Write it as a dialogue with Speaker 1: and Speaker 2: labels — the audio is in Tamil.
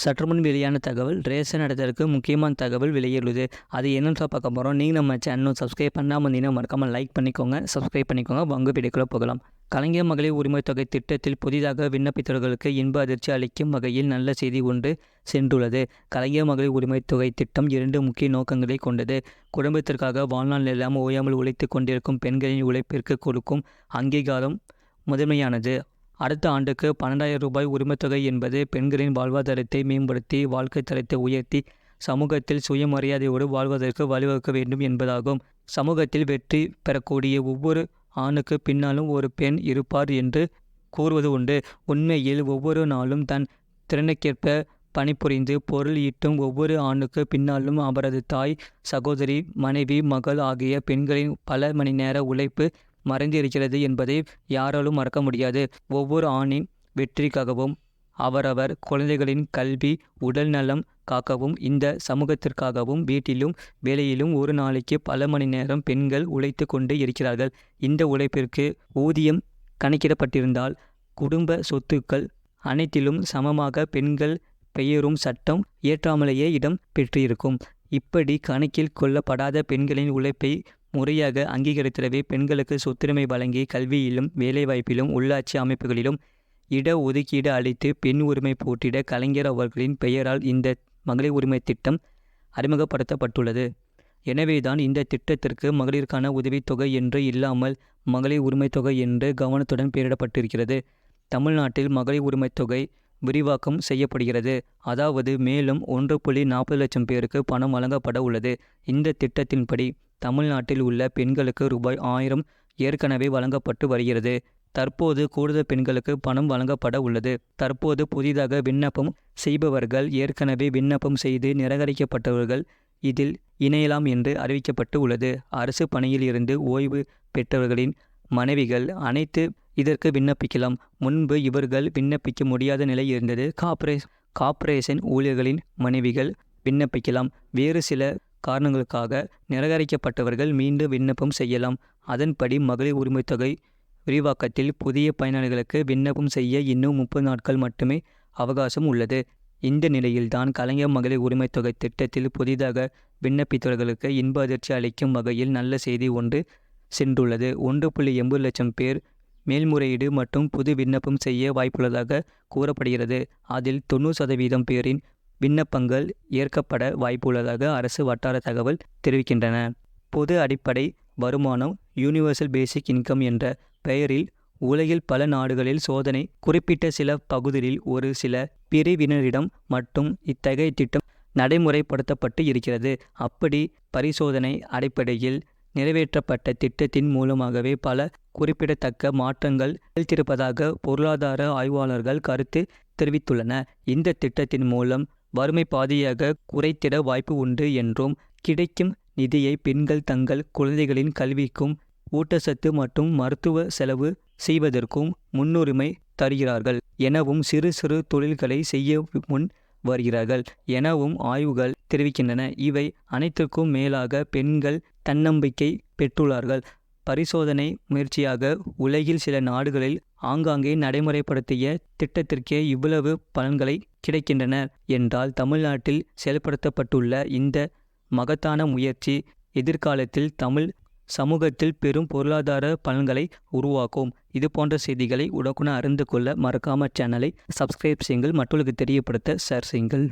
Speaker 1: சற்றுமுன் வெளியான தகவல் ரேஷன் அடைத்தலுக்கு முக்கியமான தகவல் வெளியிடுது. அது என்னன்னு பார்க்க போகிறோம். நீங்கள் நம்ம சேனலும் சப்ஸ்கிரைப் பண்ணாமல் இருந்தீங்கன்னா மறக்காமல் லைக் பண்ணிக்கோங்க, சப்ஸ்கிரைப் பண்ணிக்கோங்க. வாங்க வீடியோக்குள்ளே போகலாம். கலைஞர் மகளிர் உரிமை தொகை திட்டத்தில் புதிதாக விண்ணப்பித்தவர்களுக்கு இன்ப அதிர்ச்சி அளிக்கும் வகையில் நல்ல செய்தி ஒன்று சென்றுள்ளது. கலைஞர் மகளிர் உரிமை தொகை திட்டம் 2 முக்கிய நோக்கங்களை கொண்டது. குடும்பத்திற்காக வாழ்நாள் எல்லாம் ஓயாமல் உழைத்து கொண்டிருக்கும் பெண்களின் உழைப்பிற்கு கொடுக்கும் அங்கீகாரம் முதன்மையானது. அடுத்த ஆண்டுக்கு 12,000 ரூபாய் உரிமைத்தொகை என்பது பெண்களின் வாழ்வாதாரத்தை மேம்படுத்தி வாழ்க்கை தரத்தை உயர்த்தி சமூகத்தில் சுயமரியாதையோடு வாழ்வதற்கு வழிவகுக்க வேண்டும் என்பதாகும். சமூகத்தில் வெற்றி பெறக்கூடிய ஒவ்வொரு ஆணுக்கு பின்னாலும் ஒரு பெண் இருப்பார் என்று கூறுவது உண்டு. உண்மையில் ஒவ்வொரு நாளும் தன் திறனுக்கேற்ப பணிபுரிந்து பொருள் ஈட்டும் ஒவ்வொரு ஆணுக்கு பின்னாலும் அவரது தாய், சகோதரி, மனைவி, மகள் ஆகிய பெண்களின் பல மணி நேர உழைப்பு மறைந்திருக்கிறது என்பதை யாராலும் மறக்க முடியாது. ஒவ்வொரு ஆணின் வெற்றிக்காகவும் அவரவர் குழந்தைகளின் கல்வி, உடல் நலம் காக்கவும் இந்த சமூகத்திற்காகவும் வீட்டிலும் வேலையிலும் ஒரு நாளைக்கு பல மணி நேரம் பெண்கள் உழைத்து கொண்டு இருக்கிறார்கள். இந்த உழைப்பிற்கு ஊதியம் கணக்கிடப்பட்டிருந்தால் குடும்ப சொத்துக்கள் அனைத்திலும் சமமாக பெண்கள் பெயரும் சட்டம் ஏற்றாமலேயே இடம் பெற்றிருக்கும். இப்படி கணக்கில் கொள்ளப்படாத பெண்களின் உழைப்பை முறையாக அங்கீகரித்திடவே பெண்களுக்கு சொத்துரிமை வழங்கி கல்வியிலும் வேலைவாய்ப்பிலும் உள்ளாட்சி அமைப்புகளிலும் இட ஒதுக்கீடு அளித்து பெண் உரிமை போற்றிட கலைஞர் அவர்களின் பெயரால் இந்த மகளிர் உரிமை திட்டம் அறிமுகப்படுத்தப்பட்டுள்ளது. எனவேதான் இந்த திட்டத்திற்கு மகளிருக்கான உதவித்தொகை என்று இல்லாமல் மகளிர் உரிமை தொகை என்று கவனத்துடன் பெயரிடப்பட்டிருக்கிறது. தமிழ்நாட்டில் மகளிர் உரிமை தொகை விரிவாக்கம் செய்யப்படுகிறது. அதாவது மேலும் 1.40 லட்சம் பேருக்கு பணம் வழங்கப்பட உள்ளது. இந்த திட்டத்தின்படி தமிழ்நாட்டில் உள்ள பெண்களுக்கு ரூபாய் 1000 ஏற்கனவே வழங்கப்பட்டு வருகிறது. தற்போது கூடுதல் பெண்களுக்கு பணம் வழங்கப்பட உள்ளது. தற்போது புதிதாக விண்ணப்பம் செய்பவர்கள் ஏற்கனவே விண்ணப்பம் செய்து நிராகரிக்கப்பட்டவர்கள் இதில் இணையலாம் என்று அறிவிக்கப்பட்டு உள்ளது. அரசு பணியில் இருந்து ஓய்வு பெற்றவர்களின் மனைவிகள் அனைத்து இதற்கு விண்ணப்பிக்கலாம். முன்பு இவர்கள் விண்ணப்பிக்க முடியாத நிலை இருந்தது. கார்ப்பரேஷன் ஊழியர்களின் மனைவிகள் விண்ணப்பிக்கலாம். வேறு சில காரணங்களுக்காக நிராகரிக்கப்பட்டவர்கள் மீண்டும் விண்ணப்பம் செய்யலாம். அதன்படி மகளிர் உரிமை தொகை விரிவாக்கத்தில் புதிய பயனாளிகளுக்கு விண்ணப்பம் செய்ய இன்னும் 30 நாட்கள் மட்டுமே அவகாசம் உள்ளது. இந்த நிலையில்தான் கலைஞர் மகளிர் உரிமை தொகை திட்டத்தில் புதிதாக விண்ணப்பித்தவர்களுக்கு இன்ப அதிர்ச்சி அளிக்கும் வகையில் நல்ல செய்தி ஒன்று சென்றுள்ளது. 1.80 லட்சம் பேர் மேல்முறையீடு மற்றும் புது விண்ணப்பம் செய்ய வாய்ப்புள்ளதாக கூறப்படுகிறது. அதில் 90% பேரின் விண்ணப்பங்கள் ஏற்கப்பட வாய்ப்புள்ளதாக அரசு வட்டார தகவல் தெரிவிக்கின்றன. பொது அடிப்படை வருமானம் யூனிவர்சல் பேசிக் இன்கம் என்ற பெயரில் உலகில் பல நாடுகளில் சோதனை குறிப்பிட்ட சில பகுதிகளில் ஒரு சில பிரிவினரிடம் மட்டும் இத்தகைய திட்டம் நடைமுறைப்படுத்தப்பட்டு இருக்கிறது. அப்படி பரிசோதனை அடிப்படையில் நிறைவேற்றப்பட்ட திட்டத்தின் மூலமாகவே பல குறிப்பிடத்தக்க மாற்றங்கள் நிகழ்த்திருப்பதாக பொருளாதார ஆய்வாளர்கள் கருத்து தெரிவித்துள்ளனர். இந்த திட்டத்தின் மூலம் வறுமை பாதியாக குறைத்திட வாய்ப்பு உண்டு என்றும் கிடைக்கும் நிதியை பெண்கள் தங்கள் குழந்தைகளின் கல்விக்கும் ஊட்டச்சத்து மற்றும் மருத்துவ செலவு செய்வதற்கும் முன்னுரிமை தருகிறார்கள் எனவும் சிறு சிறு தொழில்களை செய்ய முன் வருகிறார்கள் எனவும் ஆய்வுகள் தெரிவிக்கின்றன. இவை அனைத்திற்கும் மேலாக பெண்கள் தன்னம்பிக்கை பெற்றுள்ளார்கள். பரிசோதனை முயற்சியாக உலகில் சில நாடுகளில் ஆங்காங்கே நடைமுறைப்படுத்திய திட்டத்திற்கே இவ்வளவு பலன்களை கிடைக்கின்றன என்றால் தமிழ்நாட்டில் செயல்படுத்தப்பட்டுள்ள இந்த மகத்தான முயற்சி எதிர்காலத்தில் தமிழ் சமூகத்தில் பெரும் பொருளாதார பலன்களை உருவாக்கும். இது போன்ற செய்திகளை உடனுக்குடன் அறிந்து கொள்ள மறக்காம சேனலை சப்ஸ்கிரைப் செய்யுங்கள். மற்றவர்களுக்கு தெரியப்படுத்த ஷேர் செய்யுங்கள்.